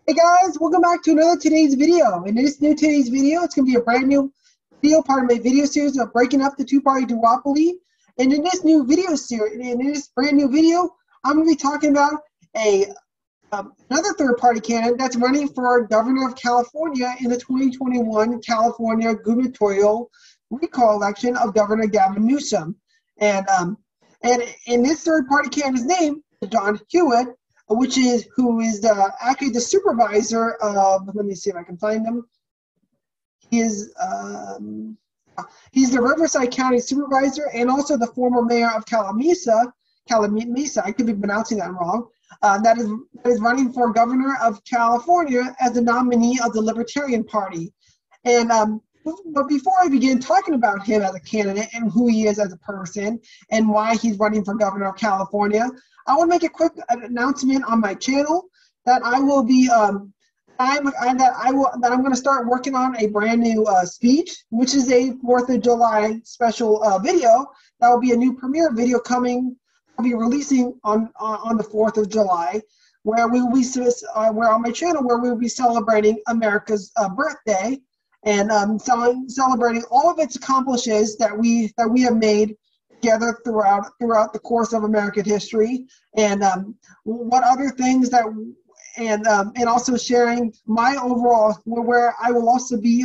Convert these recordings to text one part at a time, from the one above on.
Hey guys, welcome back to another today's video. In this today's video, it's going to be a brand new video, part of my video series of breaking up the two-party duopoly. And in this new video series, in this brand new video, I'm going to be talking about another third-party candidate that's running for governor of California in the 2021 California gubernatorial recall election of Governor Gavin Newsom. And in this third-party candidate's name, John Hewitt, who is actually the supervisor of, let me see if I can find him. He's the Riverside County supervisor and also the former mayor of Calamasa. I could be pronouncing that wrong. That is running for governor of California as the nominee of the Libertarian Party. And but before I begin talking about him as a candidate and who he is as a person and why he's running for governor of California, I want to make a quick announcement on my channel that I will be that I'm going to start working on a brand new speech, which is a 4th of July special video. That will be a new premiere video I'll be releasing on the 4th of July, where we will be where on my channel where we will be celebrating America's birthday and celebrating all of its accomplishments that we have made together throughout the course of American history, and what other things that, and also sharing my overall, where I will also be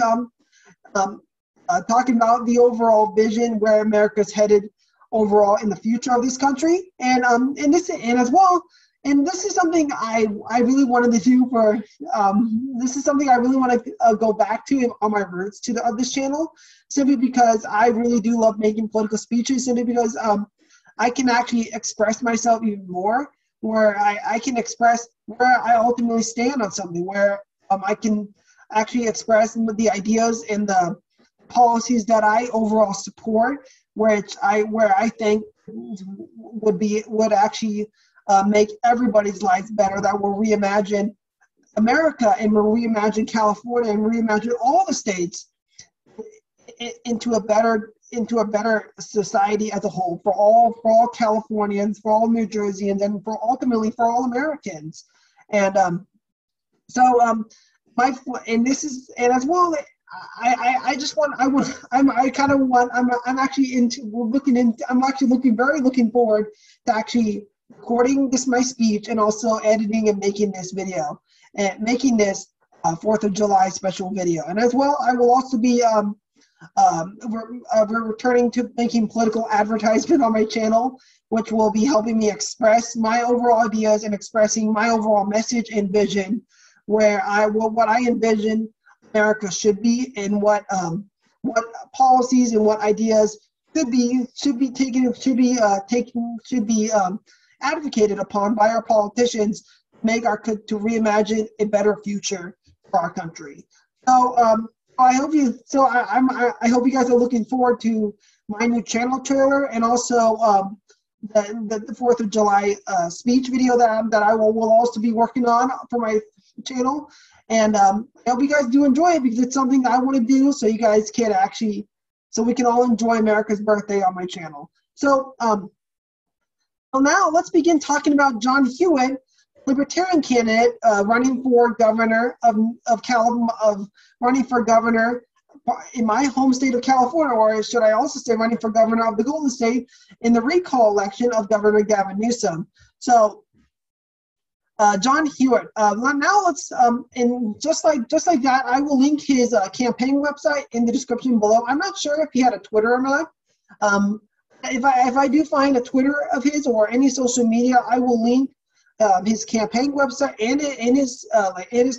talking about the overall vision where America's headed overall in the future of this country, and this is something I really wanted to do for this is something I really want to go back to on my roots of this channel, simply because I really do love making political speeches, simply because I can actually express myself even more, where I can express where I ultimately stand on something, where I can actually express the ideas and the policies that I overall support, where I think would actually make everybody's lives better, that will reimagine America and will reimagine California and reimagine all the states into a better society as a whole, for all Californians, for all New Jerseyans, and ultimately for all Americans. And I'm actually looking forward to actually recording my speech and also editing and making this video and making this 4th of July special video. And as well, I will also be returning to making political advertisement on my channel, which will be helping me express my overall ideas and expressing my overall message and vision, what I envision America should be, and what policies and what ideas should be advocated upon by our politicians to reimagine a better future for our country. So I hope you guys are looking forward to my new channel trailer, and also the 4th of July speech video that I will also be working on for my channel. And I hope you guys do enjoy it, because it's something that I want to do so you guys can so we can all enjoy America's birthday on my channel. So well, now let's begin talking about John Hewitt, Libertarian candidate running for governor running for governor in my home state of California, or should I also say running for governor of the Golden State in the recall election of Governor Gavin Newsom. So John Hewitt. Now let's and just like that, I will link his campaign website in the description below. I'm not sure if he had a Twitter or not. If I do find a Twitter of his or any social media, I will link his campaign website and his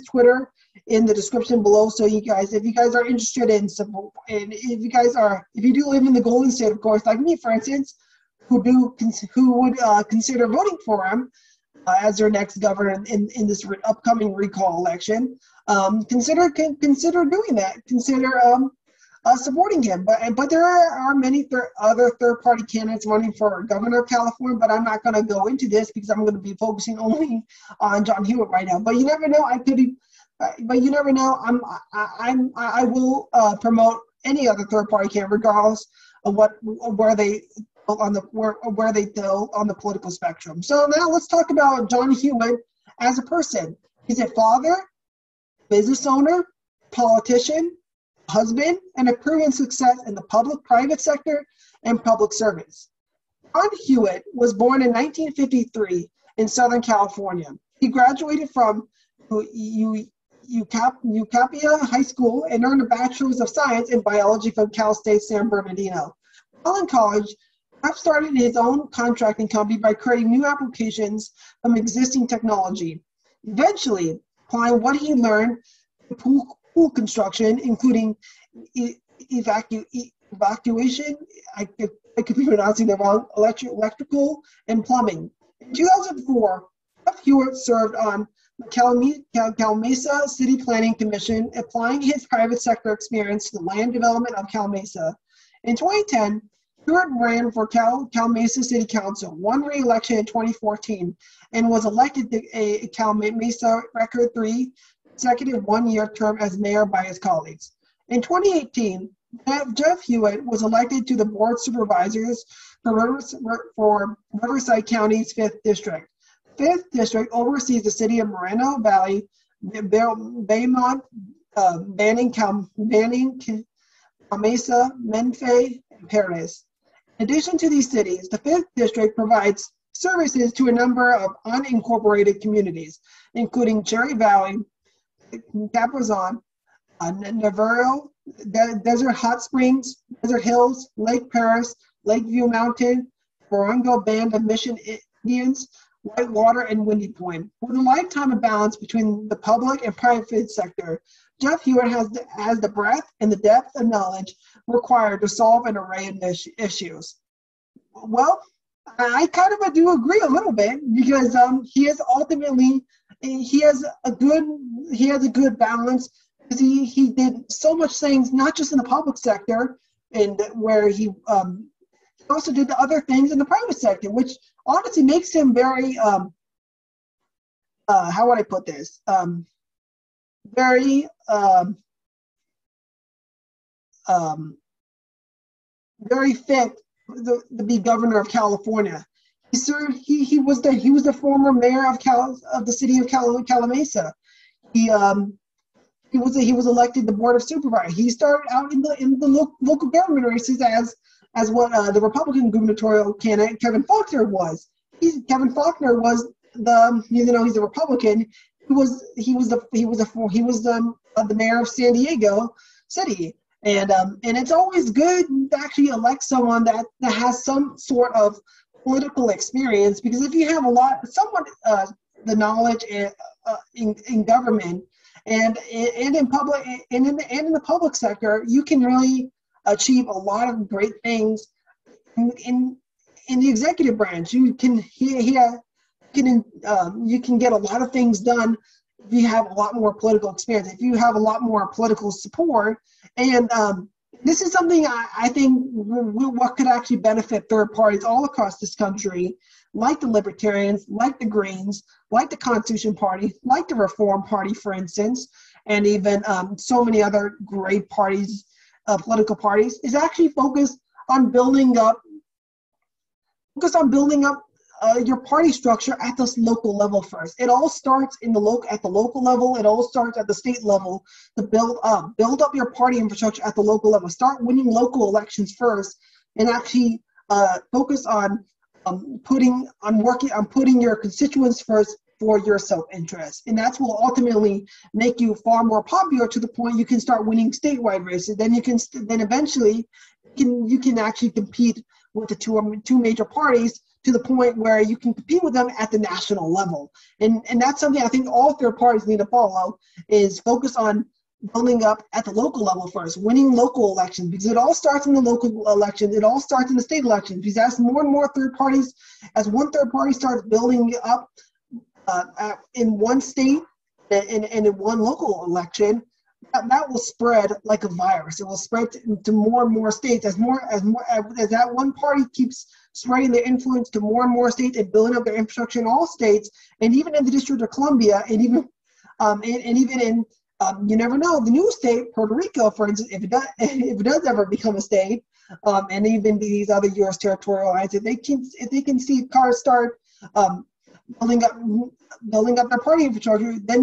Twitter in the description below. So if you guys are interested in support, and if you do live in the Golden State, of course, like me, for instance, who would consider voting for him as their next governor in this upcoming recall election, consider doing that. Consider supporting him. But there are many other third-party candidates running for governor of California, but I'm not going to go into this because I'm going to be focusing only on John Hewitt right now. But you never know. I will promote any other third-party candidate, regardless of where they on the political spectrum. So now let's talk about John Hewitt as a person. He's a father business owner, politician, husband, and a proven success in the private sector and public service. John Hewitt was born in 1953 in Southern California. He graduated from UCAPIA High School and earned a Bachelor's of Science in Biology from Cal State San Bernardino. While in college, Jeff started his own contracting company by creating new applications from existing technology, eventually applying what he learned to pool construction, including evacuation, I could be pronouncing it wrong, electrical, and plumbing. In 2004, Jeff Hewitt served on the Calamasa City Planning Commission, applying his private sector experience to the land development of Calamasa. In 2010, Hewitt ran for Calamasa City Council, won re-election in 2014, and was elected to a Calamasa record 3 consecutive one-year term as mayor by his colleagues. In 2018, Jeff Hewitt was elected to the Board of Supervisors for Riverside County's 5th District. 5th District oversees the city of Moreno Valley, Baymont, Banning, Calamasa, Menifee, and Paris. In addition to these cities, the 5th District provides services to a number of unincorporated communities, including Cherry Valley, Caprazon, Navarro, Desert Hot Springs, Desert Hills, Lake Paris, Lakeview Mountain, Borongo Band of Mission Indians, Whitewater, and Windy Point. With a lifetime of balance between the public and private sector, Jeff Hewitt has the breadth and the depth of knowledge required to solve an array of issues. Well, I kind of do agree a little bit, because he has a good balance, because he did so much things, not just in the public sector, and where he also did the other things in the private sector, which honestly makes him very how would I put this, very fit to be governor of California. He served. He was the former mayor of the city of Calamasa. He was elected the Board of Supervisors. He started out in the local government races as what the Republican gubernatorial candidate Kevin Faulconer was. Kevin Faulconer was he's a Republican. He was the mayor of San Diego City. And it's always good to actually elect someone that has some sort of political experience, because if you have the knowledge in government and in public and in the public sector, you can really achieve a lot of great things in the executive branch. You can get a lot of things done if you have a lot more political experience, if you have a lot more political support. And this is something I think what could actually benefit third parties all across this country, like the Libertarians, like the Greens, like the Constitution Party, like the Reform Party, for instance, and even so many other great parties, political parties, is actually focused on building up your party structure at this local level first. It all starts at the local level. It all starts at the state level to build up your party infrastructure at the local level. Start winning local elections first, and actually focus on putting your constituents first for your self-interest. And that's what will ultimately make you far more popular, to the point you can start winning statewide races. Then eventually you can actually compete with the two major parties, to the point where you can compete with them at the national level. And that's something I think all third parties need to follow, is focus on building up at the local level first, winning local elections, because it all starts in the local elections. It all starts in the state elections, because as more and more third parties, as one third party starts building up in one state and in one local election, that will spread like a virus. It will spread to more and more states as that one party keeps spreading their influence to more and more states and building up their infrastructure in all states, and even in the District of Columbia, and even in you never know, the new state, Puerto Rico, for instance, if it does ever become a state, and even these other U.S. territorial lines, if they can see cars start building up their party infrastructure, then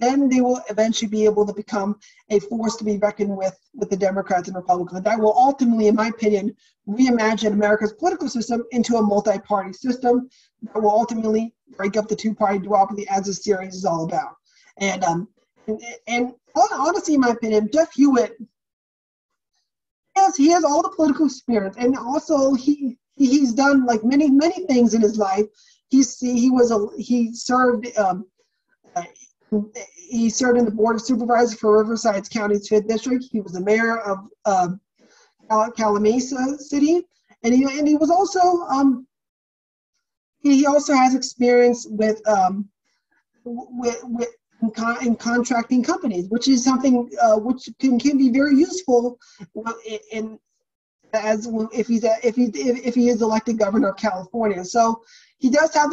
then they will eventually be able to become a force to be reckoned with the Democrats and Republicans. That will ultimately, in my opinion, reimagine America's political system into a multi-party system that will ultimately break up the two-party duopoly, as this series is all about. And honestly, in my opinion, Jeff Hewitt, he has all the political experience, and also he's done like many things in his life. He served in the Board of Supervisors for Riverside County's 5th District. He was the mayor of Calamasa City, and he was also he also has experience in contracting companies, which is something which can be very useful if he is elected governor of California. So he does have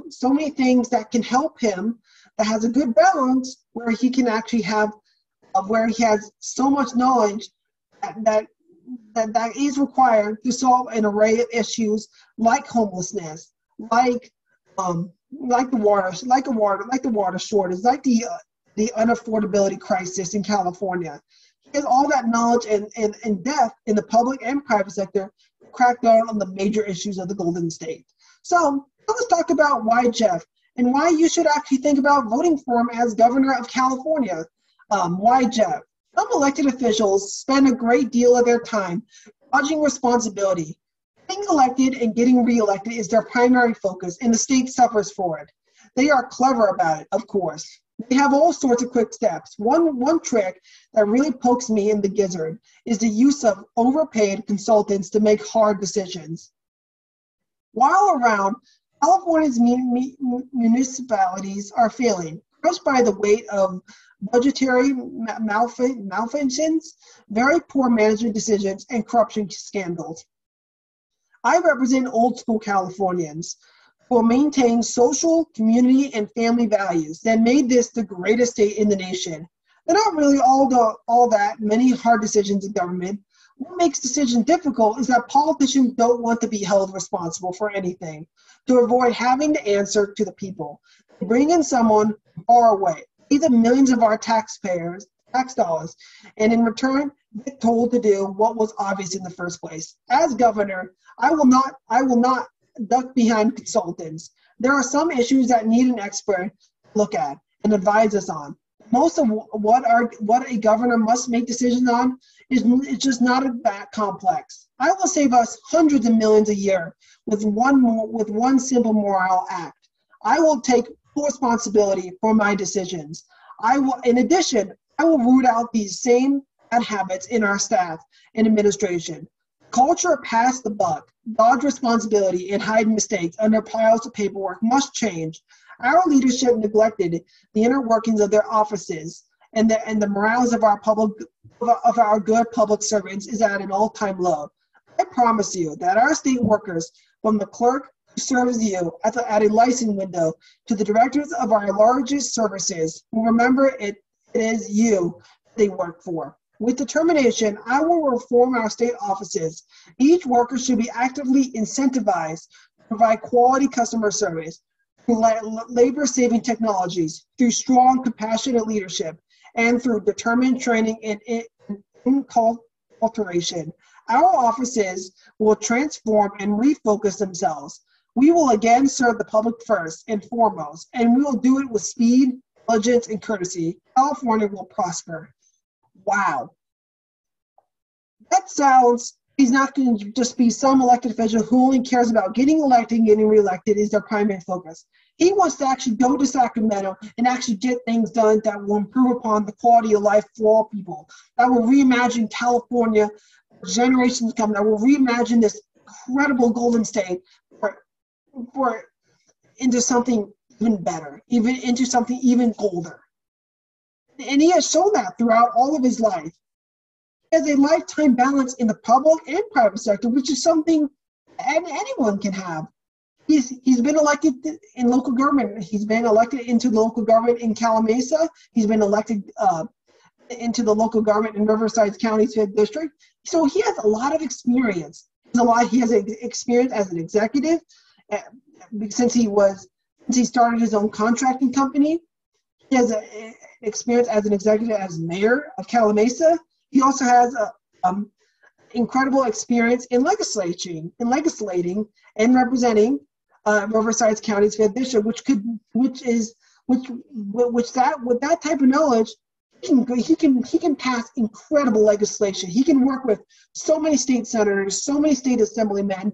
so many things that can help him, that has a good balance where he can actually have where he has so much knowledge that is required to solve an array of issues like homelessness, like the water shortage, like the unaffordability crisis in California. He has all that knowledge and depth in the public and private sector to crack down on the major issues of the Golden State. So let's talk about why Jeff, and why you should actually think about voting for him as governor of California. Why Jeff? Some elected officials spend a great deal of their time dodging responsibility. Getting elected and getting reelected is their primary focus, and the state suffers for it. They are clever about it, of course. They have all sorts of quick steps. One trick that really pokes me in the gizzard is the use of overpaid consultants to make hard decisions. While around, California's municipalities are failing, crushed by the weight of budgetary malfunctions, very poor management decisions, and corruption scandals. I represent old school Californians who will maintain social, community, and family values that made this the greatest state in the nation. They're not really all that many hard decisions in government. What makes decisions difficult is that politicians don't want to be held responsible for anything, to avoid having to answer to the people. They bring in someone far away, pay the millions of our tax dollars, and in return, get told to do what was obvious in the first place. As governor, I will not duck behind consultants. There are some issues that need an expert to look at and advise us on. Most of what a governor must make decisions on is just not that complex. I will save us hundreds of millions a year with one simple moral act. I will take full responsibility for my decisions. In addition, I will root out these same bad habits in our staff and administration. Culture of pass the buck, dodge responsibility, and hide mistakes under piles of paperwork must change. Our leadership neglected the inner workings of their offices, and the morals of our good public servants is at an all-time low. I promise you that our state workers, from the clerk who serves you at a license window to the directors of our largest services, will remember it is you they work for. With determination, I will reform our state offices. Each worker should be actively incentivized to provide quality customer service through labor-saving technologies, through strong, compassionate leadership, and through determined training and inculturation. Our offices will transform and refocus themselves. We will again serve the public first and foremost, and we will do it with speed, diligence, and courtesy. California will prosper. Wow. That sounds, he's not going to just be some elected official who only cares about getting elected and getting reelected is their primary focus. He wants to actually go to Sacramento and actually get things done that will improve upon the quality of life for all people, that will reimagine California for generations to come, that will reimagine this incredible Golden State for into something even better, even into something even golder. And he has shown that throughout all of his life. He has a lifetime balance in the public and private sector, which is something anyone can have. He's been elected in local government. He's been elected into the local government in Calamasa. He's been elected into the local government in Riverside County's 5th District. So he has a lot of experience. He has experience as an executive since he started his own contracting company. He has experience as an executive as mayor of Calamasa. He also has incredible experience in legislating and representing Riverside County's 5th district, with that type of knowledge, he can pass incredible legislation. He can work with so many state senators, so many state assemblymen,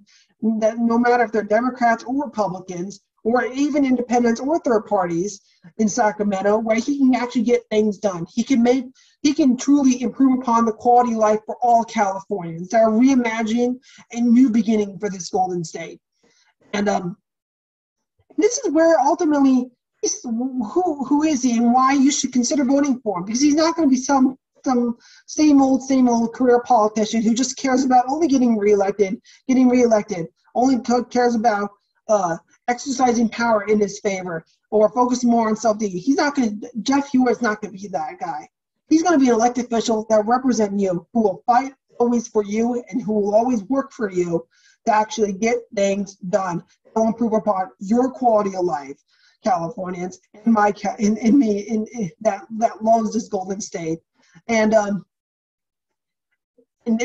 that no matter if they're Democrats or Republicans, or even independents or third parties in Sacramento, where he can actually get things done. He can truly improve upon the quality of life for all Californians. They're reimagining a new beginning for this Golden State. And this is where ultimately, who is he and why you should consider voting for him, because he's not going to be some same old career politician who just cares about only getting reelected, only cares about exercising power in his favor, or focus more on self-defeat. Jeff Hewitt's not going to be that guy. He's going to be an elected official that represent you, who will fight always for you and who will always work for you to actually get things done that will improve upon your quality of life, Californians, and that loves this Golden State. And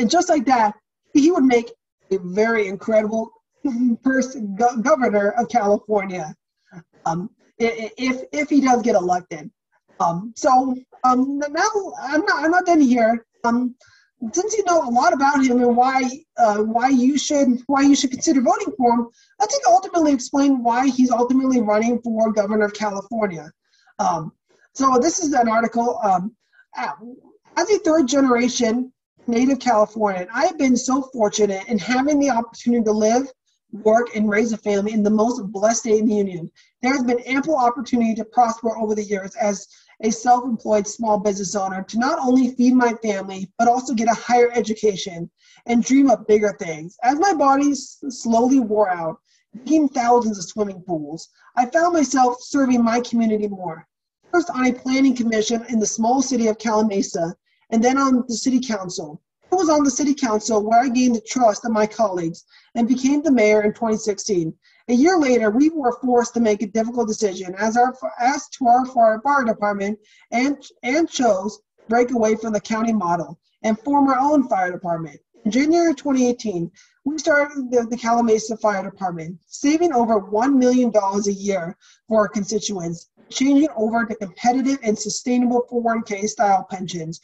just like that, he would make a very incredible governor of California, if he does get elected. Now I'm not done here. Since you know a lot about him and why you should consider voting for him, let's ultimately explain why he's ultimately running for governor of California. So this is an article. As a third-generation native Californian, I have been so fortunate in having the opportunity to live, work, and raise a family in the most blessed state in the union. There has been ample opportunity to prosper over the years as a self-employed small business owner, to not only feed my family, but also get a higher education and dream of bigger things. As my body slowly wore out, digging thousands of swimming pools, I found myself serving my community more. First on a planning commission in the small city of Calamasa, and then on the city council. It was on the city council where I gained the trust of my colleagues and became the mayor in 2016. A year later, we were forced to make a difficult decision as to our fire department and chose to break away from the county model and form our own fire department. In January 2018, we started the Calamasa Fire Department, saving over $1 million a year for our constituents, changing over to competitive and sustainable 401k style pensions.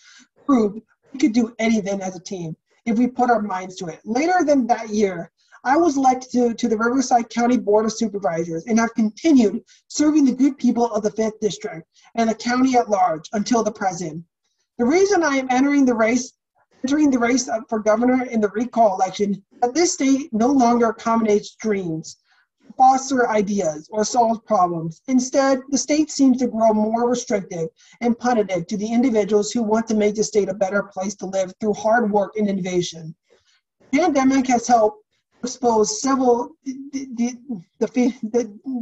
Proved we could do anything as a team if we put our minds to it. Later than that year, I was elected to the Riverside County Board of Supervisors and have continued serving the good people of the 5th District and the county at large until the present. The reason I am entering the race for governor in the recall election, that this state no longer accommodates dreams, foster ideas, or solve problems. Instead, the state seems to grow more restrictive and punitive to the individuals who want to make the state a better place to live through hard work and innovation. The pandemic has helped expose several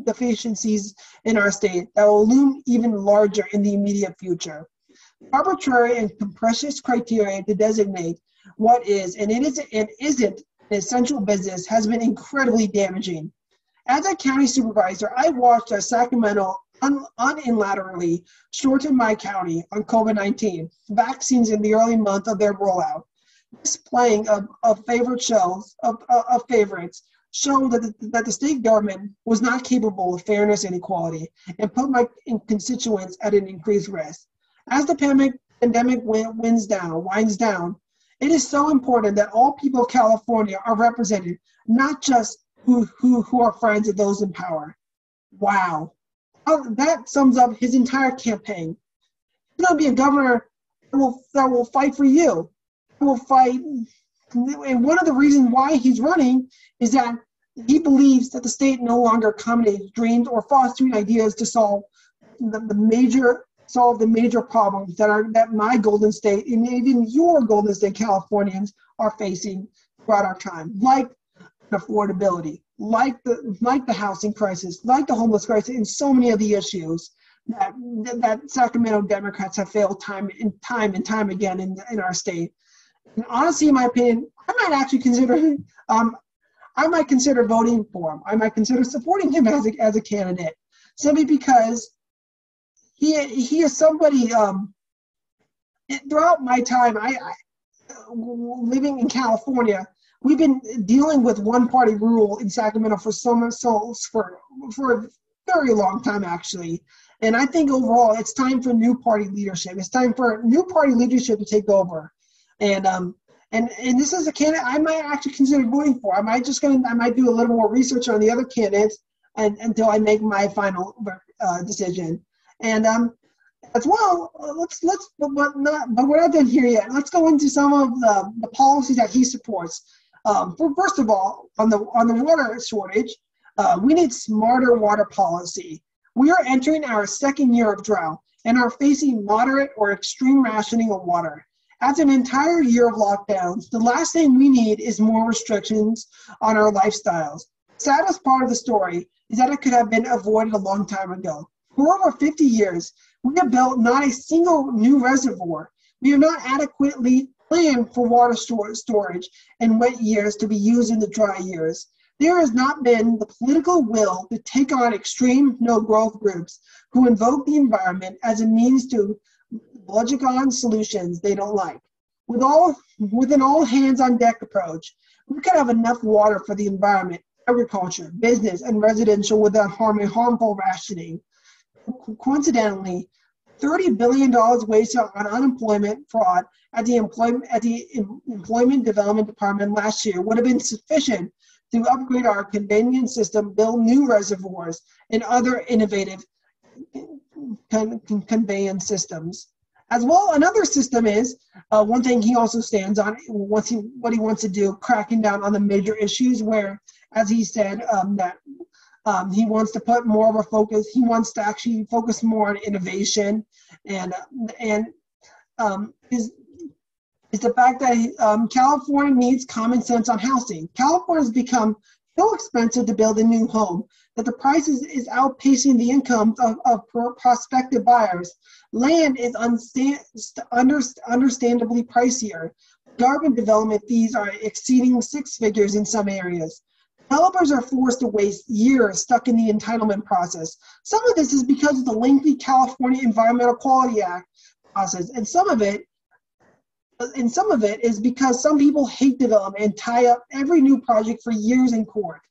deficiencies in our state that will loom even larger in the immediate future. Arbitrary and capricious criteria to designate what is and isn't an essential business has been incredibly damaging. As a county supervisor, I watched as Sacramento unilaterally shortened my county on COVID-19 vaccines in the early month of their rollout. This playing of favorites showed that the state government was not capable of fairness and equality and put my constituents at an increased risk. As the pandemic winds down, it is so important that all people of California are represented, not just who are friends of those in power. Wow. That sums up his entire campaign. He's going to be a governor that will fight for you. Will fight, and one of the reasons why he's running is that he believes that the state no longer accommodates dreams or fostering ideas to solve the major problems that my Golden State and even your Golden State Californians are facing throughout our time, like affordability, like the housing crisis, like the homeless crisis, and so many of the issues that Sacramento Democrats have failed time and time again in our state. And honestly, in my opinion, I might actually consider voting for him. I might consider supporting him as a candidate, simply because he is somebody. Throughout my time, I living in California, we've been dealing with one-party rule in Sacramento for for a very long time, actually. And I think overall, it's time for new party leadership. It's time for new party leadership to take over. And this is a candidate I might actually consider voting for. I might do a little more research on the other candidates until I make my final decision. And as well, but we're not done here yet. Let's go into some of the policies that he supports. First of all, on the water shortage, we need smarter water policy. We are entering our second year of drought and are facing moderate or extreme rationing of water. After an entire year of lockdowns, the last thing we need is more restrictions on our lifestyles. The saddest part of the story is that it could have been avoided a long time ago. For over 50 years, we have built not a single new reservoir. We have not adequately planned for water storage in wet years to be used in the dry years. There has not been the political will to take on extreme no-growth groups who invoke the environment as a means to logic on solutions they don't like. With an all-hands-on-deck approach, we could have enough water for the environment, agriculture, business, and residential without harmful rationing. Coincidentally, $30 billion wasted on unemployment fraud at the Employment Development Department last year would have been sufficient to upgrade our conveyance system, build new reservoirs, and other innovative conveyance systems. As well, another system is, one thing he also stands on, what he wants to do, cracking down on the major issues where, as he said, that he wants to put more of a focus, he wants to actually focus more on innovation, and is the fact that California needs common sense on housing. California has become so expensive to build a new home that the price is outpacing the incomes of prospective buyers. Land is understandably pricier. Government development fees are exceeding six figures in some areas. Developers are forced to waste years stuck in the entitlement process. Some of this is because of the lengthy California Environmental Quality Act process, and some of it is because some people hate development and tie up every new project for years in court.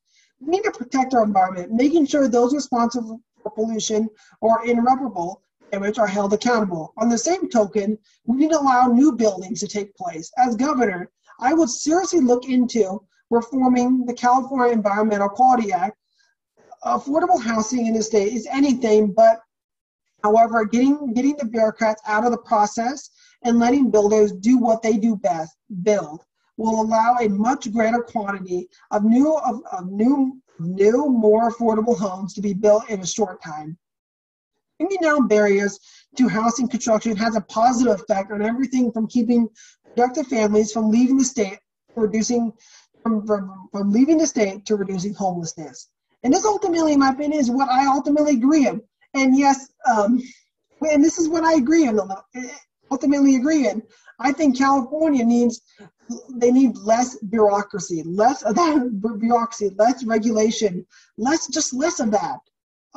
We need to protect our environment, making sure those responsible for pollution or irreparable damage are held accountable. On the same token, we need to allow new buildings to take place. As governor, I would seriously look into reforming the California Environmental Quality Act. Affordable housing in the state is anything but, however, getting the bureaucrats out of the process and letting builders do what they do best, build, will allow a much greater quantity of new, more affordable homes to be built in a short time. Bringing down barriers to housing construction has a positive effect on everything from keeping productive families from leaving the state, from leaving the state to reducing homelessness. And this ultimately, in my opinion, is what I ultimately agree in. And yes, and this is what I ultimately agree in. I think California needs less bureaucracy, less of that bureaucracy, less regulation, less of that,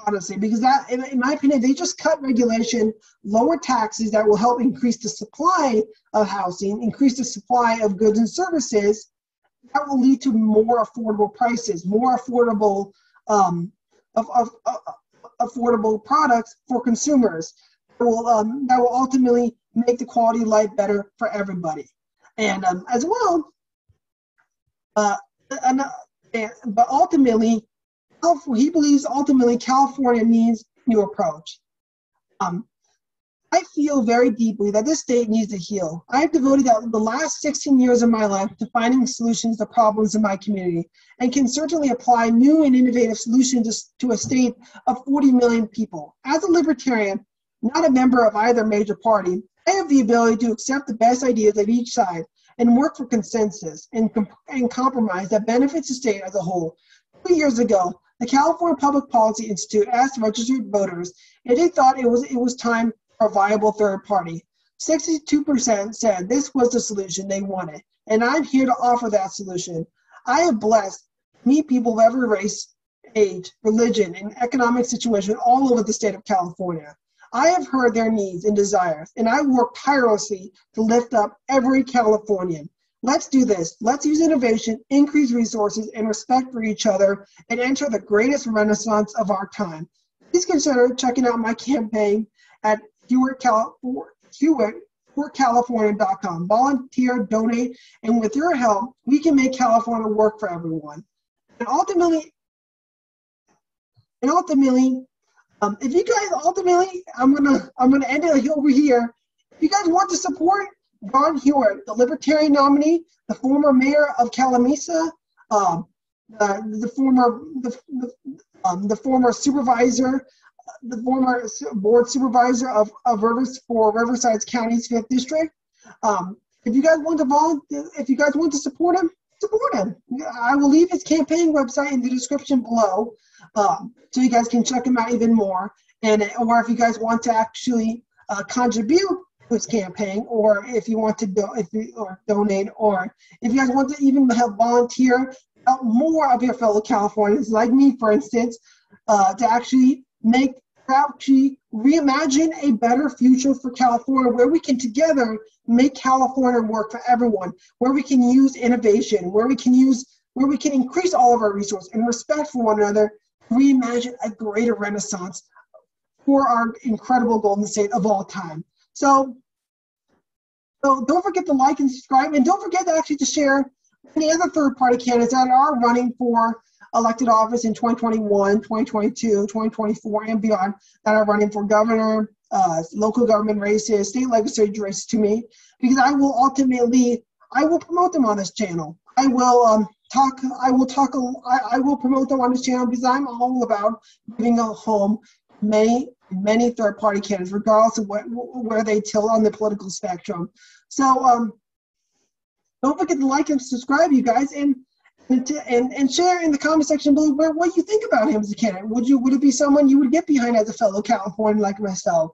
honestly, because that, in my opinion, they just cut regulation, lower taxes that will help increase the supply of housing, increase the supply of goods and services. That will lead to more affordable prices, more affordable affordable products for consumers. That will ultimately make the quality of life better for everybody. And as well, but ultimately, he believes ultimately California needs a new approach. I feel very deeply that this state needs to heal. I have devoted the last 16 years of my life to finding solutions to problems in my community, and can certainly apply new and innovative solutions to a state of 40 million people. As a libertarian, not a member of either major party, I have the ability to accept the best ideas of each side and work for consensus and compromise that benefits the state as a whole. 2 years ago, the California Public Policy Institute asked registered voters if they thought it was time for a viable third party. 62% said this was the solution they wanted, and I'm here to offer that solution. I have blessed to meet people of every race, age, religion, and economic situation all over the state of California. I have heard their needs and desires, and I work tirelessly to lift up every Californian. Let's do this. Let's use innovation, increase resources, and respect for each other, and enter the greatest renaissance of our time. Please consider checking out my campaign at HewittForCalifornia.com. Volunteer, donate, and with your help, we can make California work for everyone. And ultimately, if you guys I'm gonna end it over here. If you guys want to support John Hewitt, the Libertarian nominee, the former mayor of Calamasa, the former supervisor, the former board supervisor of Riverside County's 5th District. If you guys want to support him, support him. I will leave his campaign website in the description below, so you guys can check him out even more. Or if you guys want to actually contribute to his campaign, or if you want to donate, or if you guys want to even help volunteer help more of your fellow Californians, like me, for instance, to actually reimagine a better future for California, where we can together make California work for everyone, where we can use innovation, where we can increase all of our resources and respect for one another, reimagine a greater renaissance for our incredible Golden State of all time. So don't forget to like and subscribe, and don't forget to actually share any other third-party candidates that are running for elected office in 2021, 2022, 2024, and beyond, that are running for governor, local government races, state legislature races to me, because I will promote them on this channel. I will promote them on this channel, because I'm all about giving a home to many third-party candidates, regardless of where they tilt on the political spectrum. So don't forget to like and subscribe, you guys, and share in the comment section below what you think about him as a candidate. Would it be someone you would get behind as a fellow Californian like myself?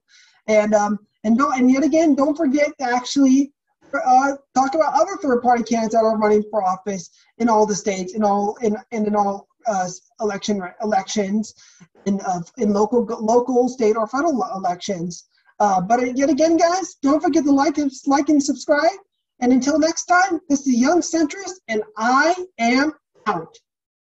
And yet again, don't forget to actually talk about other third-party candidates that are running for office in all the states, in all elections, in local, state, or federal elections. But yet again, guys, don't forget to like and subscribe. And until next time, this is Young Centrist, and I am out.